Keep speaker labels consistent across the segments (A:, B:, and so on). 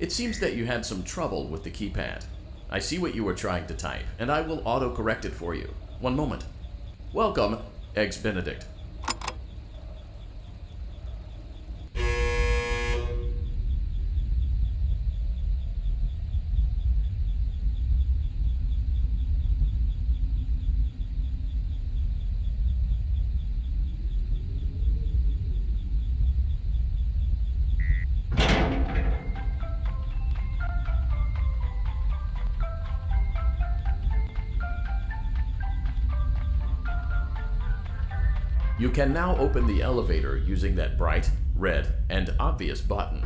A: It seems that you had some trouble with the keypad. I see what you were trying to type, and I will auto-correct it for you. One moment. Welcome, Eggs Benedict. You can now open the elevator using that bright, red, and obvious button.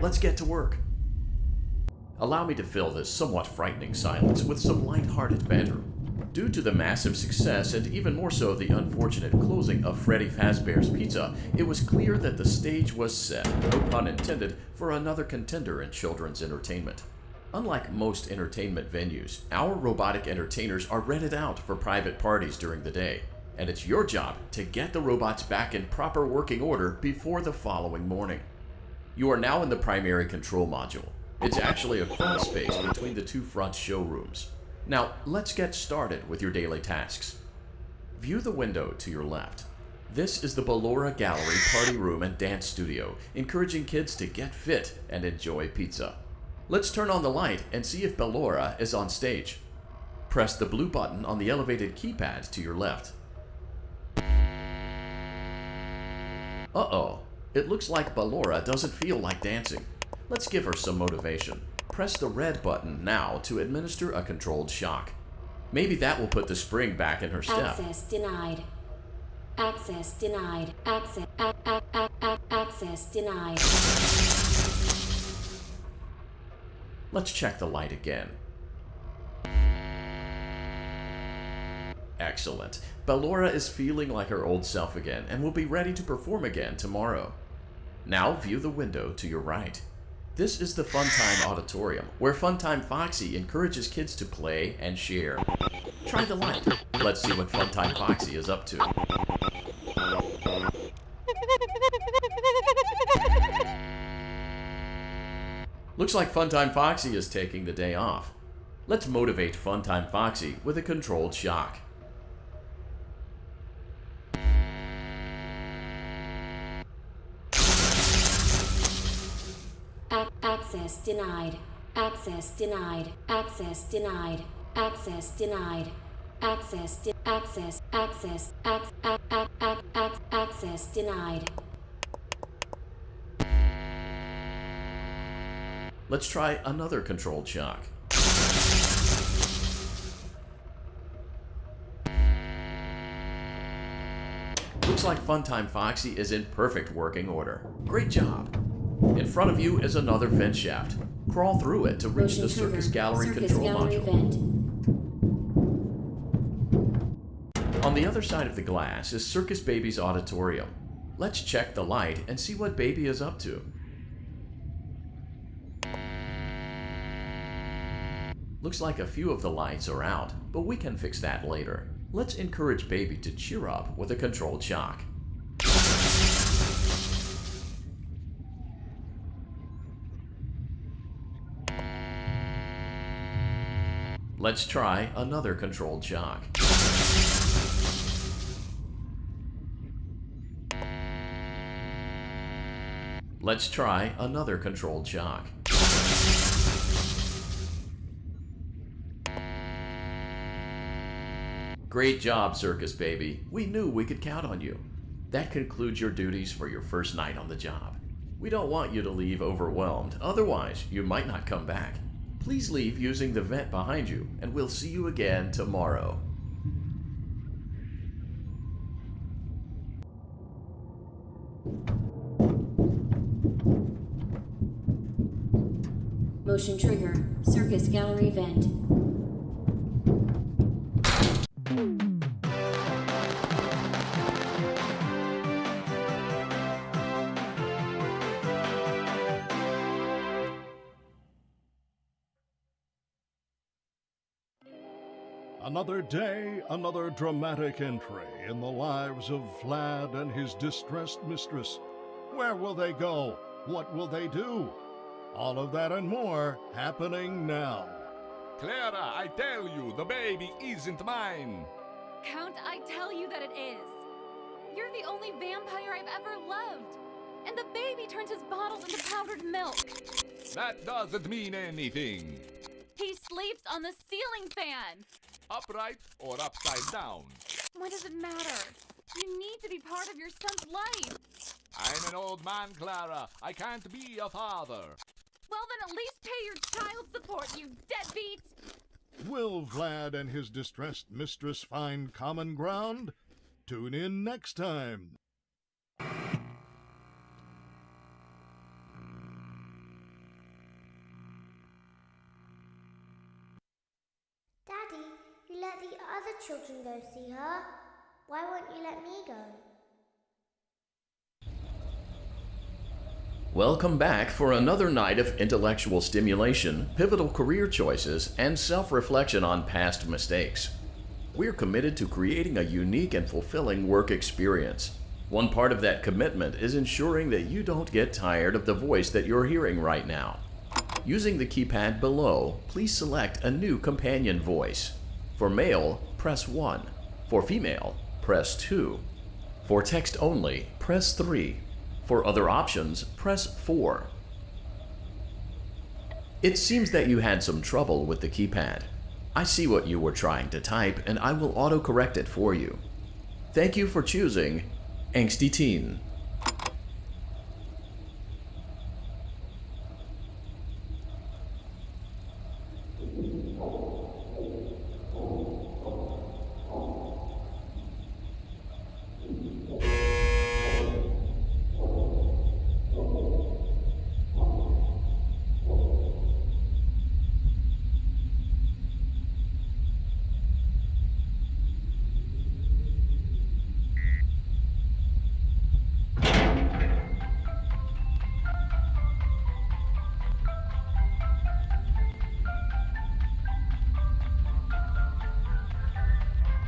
A: Let's get to work. Allow me to fill this somewhat frightening silence with some light-hearted banter. Due to the massive success, and even more so the unfortunate closing of Freddy Fazbear's Pizza, it was clear that the stage was set, no pun intended, for another contender in children's entertainment. Unlike most entertainment venues, our robotic entertainers are rented out for private parties during the day. And it's your job to get the robots back in proper working order before the following morning. You are now in the primary control module. It's actually a crawl space between the two front showrooms. Now, let's get started with your daily tasks. View the window to your left. This is the Ballora Gallery Party Room and Dance Studio, encouraging kids to get fit and enjoy pizza. Let's turn on the light and see if Ballora is on stage. Press the blue button on the elevated keypad to your left. Uh-oh, it looks like Ballora doesn't feel like dancing. Let's give her some motivation. Press the red button now to administer a controlled shock. Maybe that will put the spring back in her step.
B: Access denied. Access denied. Access denied.
A: Let's check the light again. Excellent. Ballora is feeling like her old self again and will be ready to perform again tomorrow. Now view the window to your right. This is the Funtime Auditorium, where Funtime Foxy encourages kids to play and share. Try the light. Let's see what Funtime Foxy is up to. Looks like Funtime Foxy is taking the day off. Let's motivate Funtime Foxy with a controlled shock.
B: Access denied. Access denied. Access denied. Access denied. Access denied.
A: Let's try another controlled shock. Looks like Funtime Foxy is in perfect working order. Great job! In front of you is another vent shaft. Crawl through it to reach the Circus Gallery control module. On the other side of the glass is Circus Baby's auditorium. Let's check the light and see what Baby is up to. Looks like a few of the lights are out, but we can fix that later. Let's encourage Baby to cheer up with a controlled shock. Let's try another controlled shock. Let's try another controlled shock. Great job, Circus Baby. We knew we could count on you. That concludes your duties for your first night on the job. We don't want you to leave overwhelmed, otherwise you might not come back. Please leave using the vent behind you, and we'll see you again tomorrow.
B: Motion trigger. Circus Gallery vent.
C: Another day, another dramatic entry in the lives of Vlad and his distressed mistress. Where will they go? What will they do? All of that and more happening now.
D: Clara, I tell you, the baby isn't mine.
E: Count, I tell you that it is. You're the only vampire I've ever loved. And the baby turns his bottles into powdered milk.
D: That doesn't mean anything.
E: He sleeps on the ceiling fan.
D: Upright or upside down.
E: What does it matter? You need to be part of your son's life.
D: I'm an old man, Clara. I can't be a father.
E: Well, then at least pay your child support, you deadbeat!
C: Will Vlad and his distressed mistress find common ground? Tune in next time.
F: Daddy, you let the other children go see her. Why won't you let me go?
A: Welcome back for another night of intellectual stimulation, pivotal career choices, and self-reflection on past mistakes. We're committed to creating a unique and fulfilling work experience. One part of that commitment is ensuring that you don't get tired of the voice that you're hearing right now. Using the keypad below, please select a new companion voice. For male, press 1. For female, press 2. For text only, press 3. For other options, press 4. It seems that you had some trouble with the keypad. I see what you were trying to type, and I will autocorrect it for you. Thank you for choosing Angsty Teen.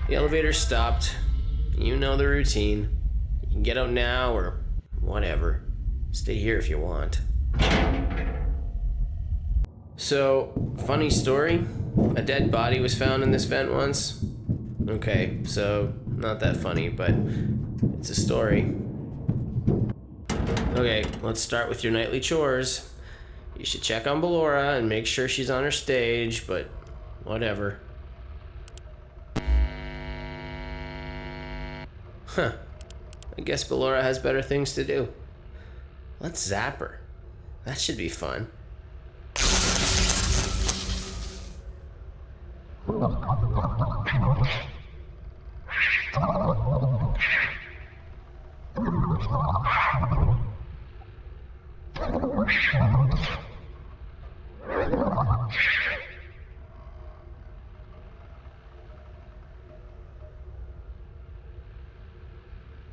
G: The elevator stopped. You know the routine. You can get out now or whatever. Stay here if you want. So, funny story. A dead body was found in this vent once. Okay, so not that funny, but it's a story. Okay, let's start with your nightly chores. You should check on Ballora and make sure she's on her stage, but whatever. Huh. I guess Ballora has better things to do. Let's zap her. That should be fun.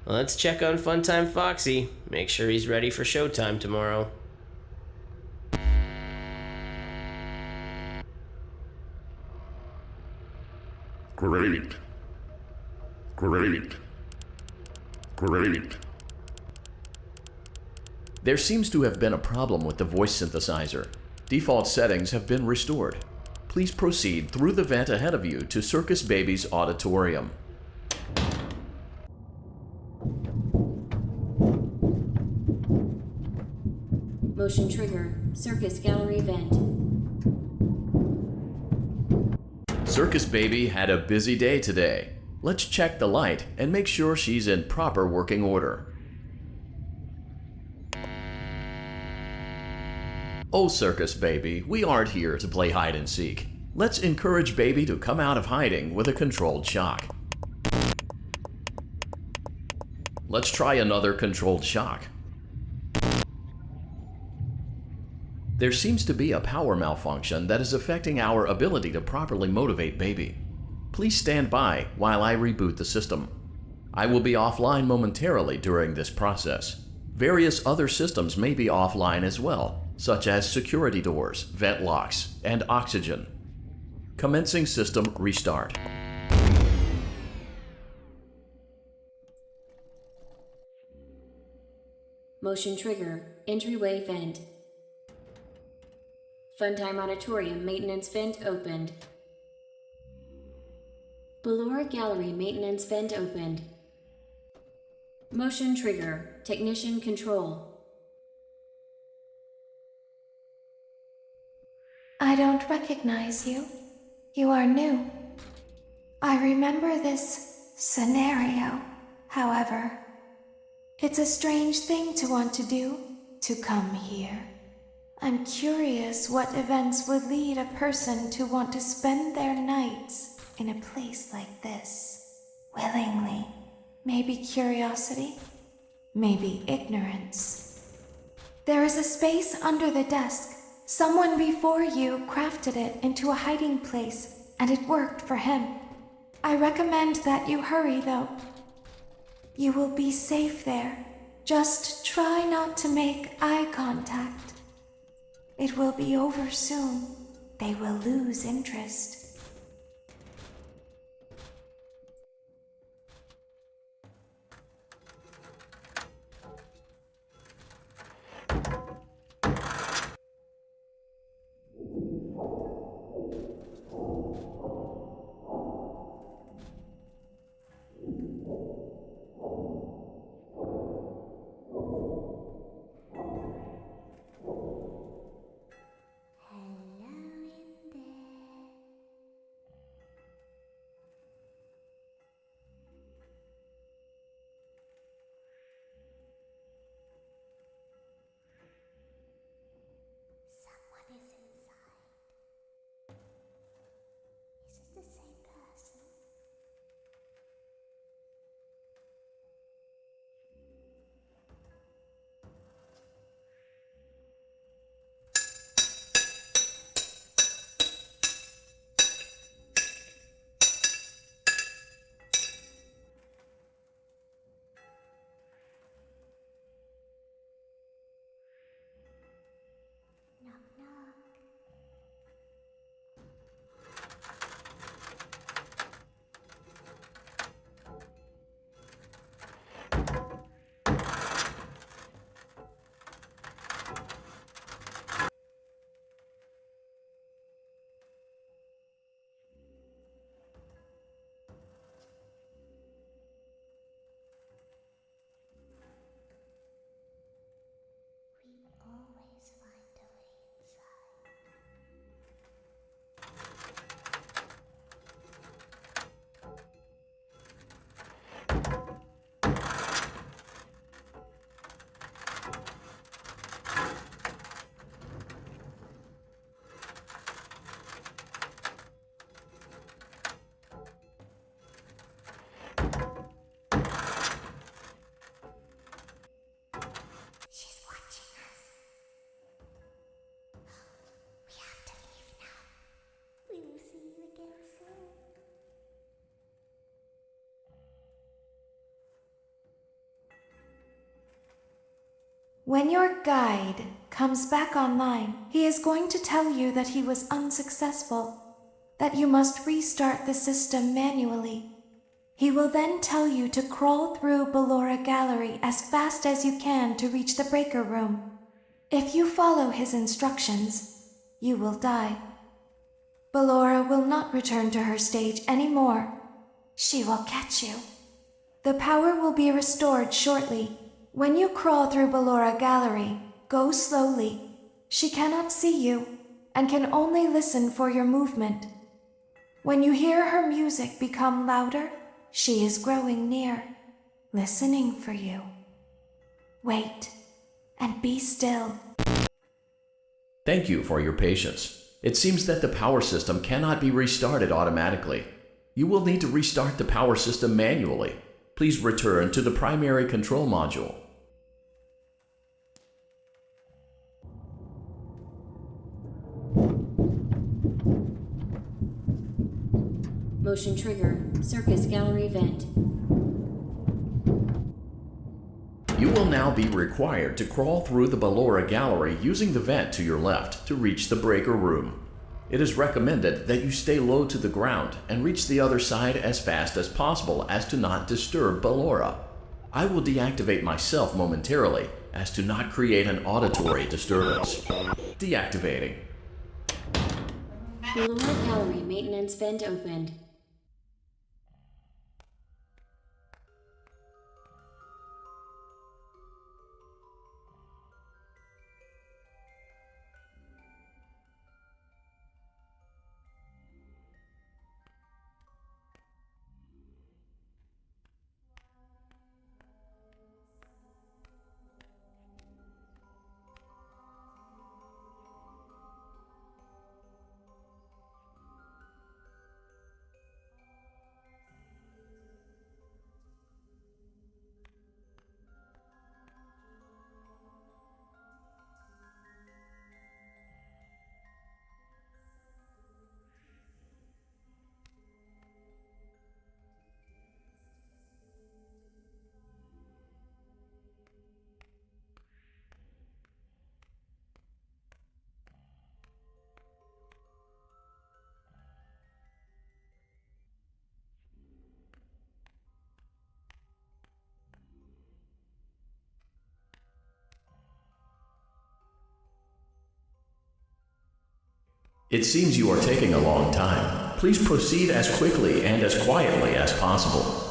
G: Let's check on Funtime Foxy. Make sure he's ready for showtime tomorrow.
H: Great. Great. Great.
A: There seems to have been a problem with the voice synthesizer. Default settings have been restored. Please proceed through the vent ahead of you to Circus Baby's auditorium.
B: Motion trigger. Circus gallery vent.
A: Circus Baby had a busy day today. Let's check the light and make sure she's in proper working order. Oh, Circus Baby, we aren't here to play hide and seek. Let's encourage Baby to come out of hiding with a controlled shock. Let's try another controlled shock. There seems to be a power malfunction that is affecting our ability to properly motivate Baby. Please stand by while I reboot the system. I will be offline momentarily during this process. Various other systems may be offline as well, such as security doors, vent locks, and oxygen. Commencing system restart.
B: Motion trigger. Entryway vent. Funtime Auditorium maintenance vent opened. Ballora Gallery maintenance vent opened. Motion trigger. Technician control.
I: I don't recognize you. You are new. I remember this scenario, however. It's a strange thing to want to do, to come here. I'm curious what events would lead a person to want to spend their nights in a place like this. Willingly. Maybe curiosity, maybe ignorance. There is a space under the desk. Someone before you crafted it into a hiding place, and it worked for him. I recommend that you hurry, though. You will be safe there. Just try not to make eye contact. It will be over soon. They will lose interest. When your guide comes back online, he is going to tell you that he was unsuccessful, that you must restart the system manually. He will then tell you to crawl through Ballora Gallery as fast as you can to reach the breaker room. If you follow his instructions, you will die. Ballora will not return to her stage anymore. She will catch you. The power will be restored shortly. When you crawl through Ballora Gallery, go slowly. She cannot see you and can only listen for your movement. When you hear her music become louder, she is growing near, listening for you. Wait and be still.
A: Thank you for your patience. It seems that the power system cannot be restarted automatically. You will need to restart the power system manually. Please return to the primary control module.
B: Motion trigger. Circus gallery vent.
A: You will now be required to crawl through the Ballora Gallery using the vent to your left to reach the breaker room. It is recommended that you stay low to the ground and reach the other side as fast as possible as to not disturb Ballora. I will deactivate myself momentarily as to not create an auditory disturbance. Deactivating.
B: The lower gallery maintenance vent opened.
A: It seems you are taking a long time. Please proceed as quickly and as quietly as possible.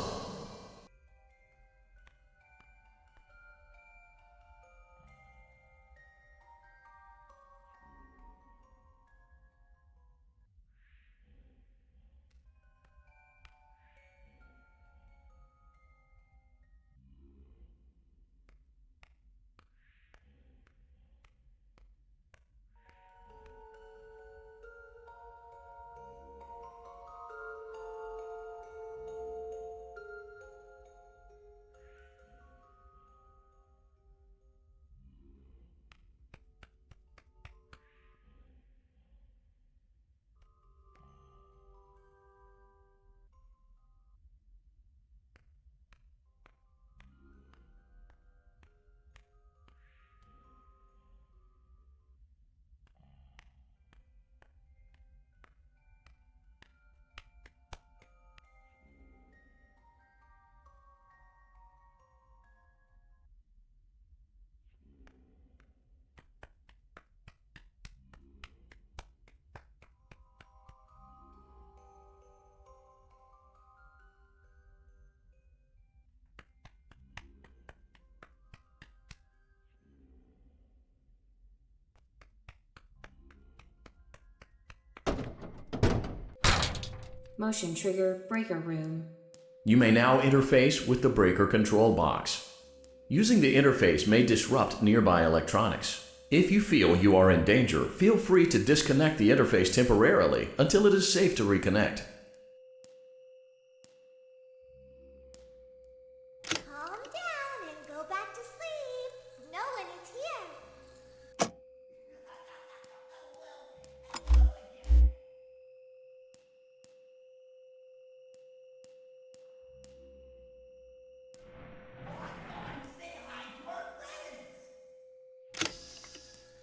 B: Motion trigger breaker room.
A: You may now interface with the breaker control box. Using the interface may disrupt nearby electronics. If you feel you are in danger, feel free to disconnect the interface temporarily until it is safe to reconnect.
F: Calm down and go back to sleep. No one is here.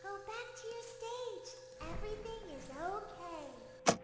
F: Go back to your stage. Everything is okay.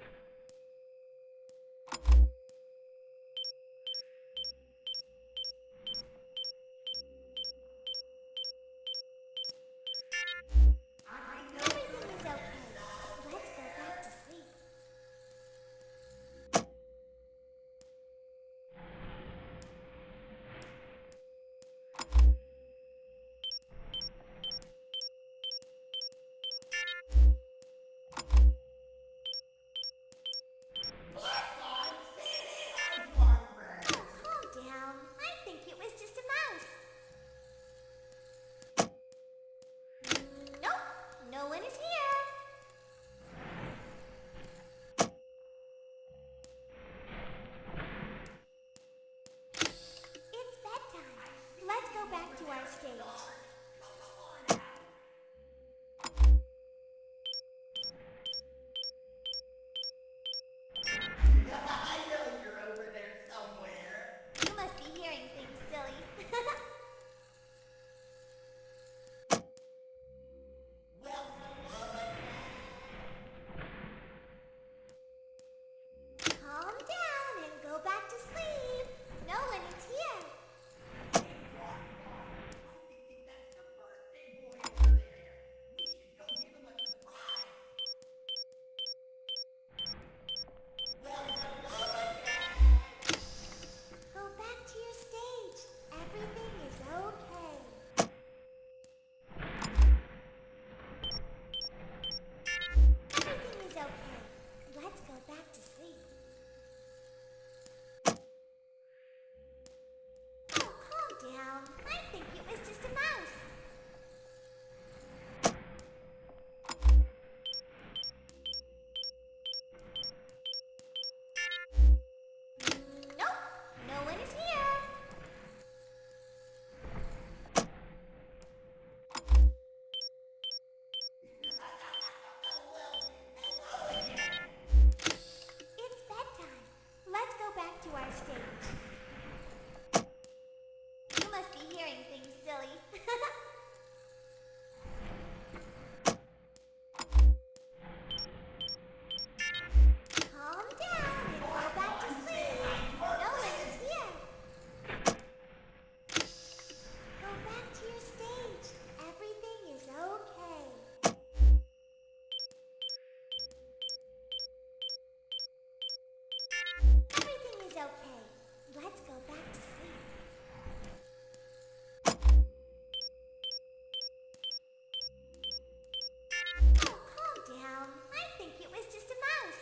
F: down. I think it was just a mouse.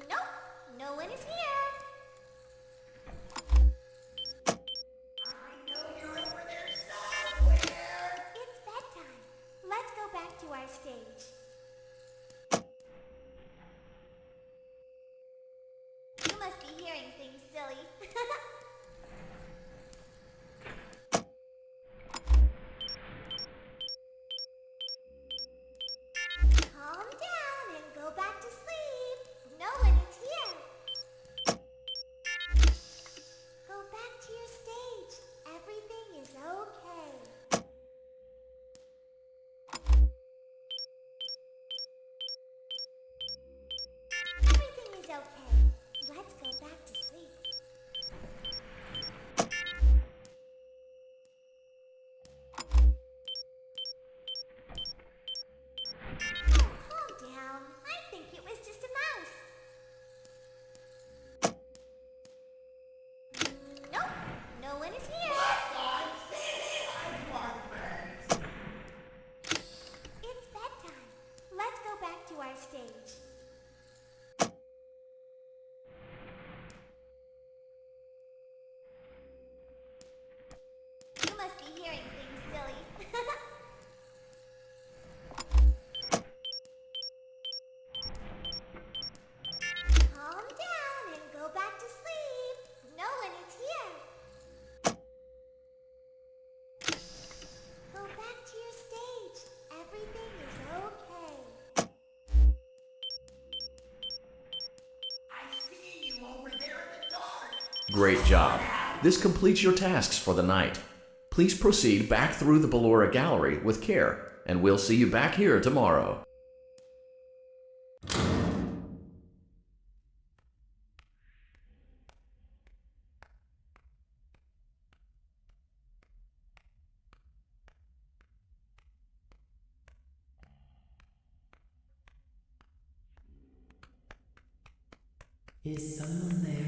F: Nope, no one is here. I know you're over there somewhere. It's bedtime. Let's go back to our stage. You must be hearing things, silly. Calm down and go back to sleep. No one is here. Go back to your stage. Everything is okay. Everything is okay. Let's go back to sleep. Oh, calm down. I think it was just a mouse. Nope, no one is here. It's bedtime. Let's go back to our stage. You must be hearing things, silly. Calm down and go back to sleep. No one is here. Go back to your stage. Everything is okay. I see you over there in the dark.
A: Great job. This completes your tasks for the night. Please proceed back through the Ballora Gallery with care, and we'll see you back here tomorrow.
J: Is someone there?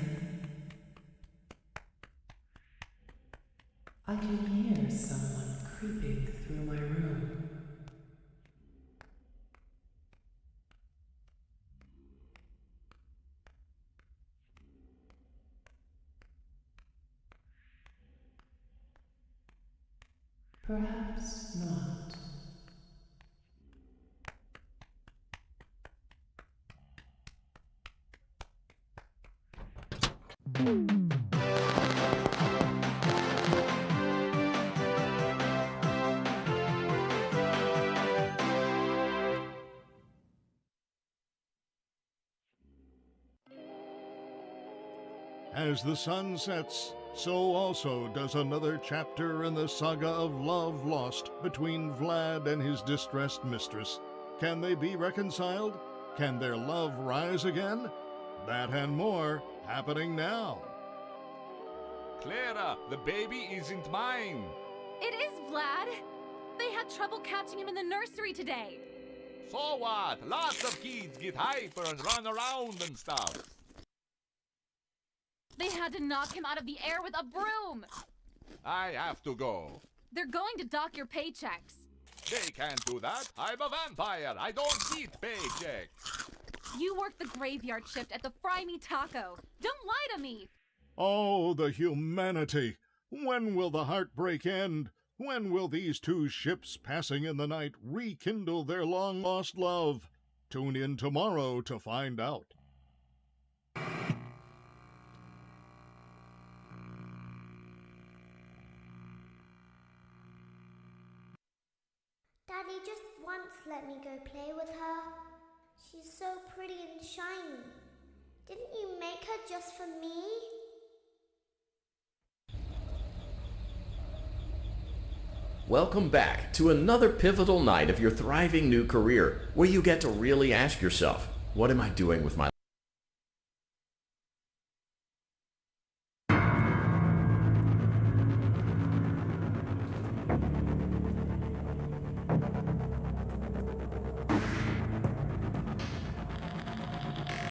J: I can hear someone creeping through my room. Perhaps not.
C: As the sun sets, so also does another chapter in the saga of love lost between Vlad and his distressed mistress. Can they be reconciled? Can their love rise again? That and more happening now.
D: Clara, the baby isn't mine.
E: It is Vlad. They had trouble catching him in the nursery today.
D: So what? Lots of kids get hyper and run around and stuff.
E: They had to knock him out of the air with a broom.
D: I have to go.
E: They're going to dock your paychecks.
D: They can't do that. I'm a vampire. I don't eat paychecks.
E: You work the graveyard shift at the Fry Me Taco. Don't lie to me.
C: Oh, the humanity! When will the heartbreak end? When will these two ships passing in the night rekindle their long-lost love? Tune in tomorrow to find out.
F: Daddy just once let me go play with her. She's so pretty and shiny. Didn't you make her just for me?
A: Welcome back to another pivotal night of your thriving new career, where you get to really ask yourself, what am I doing with my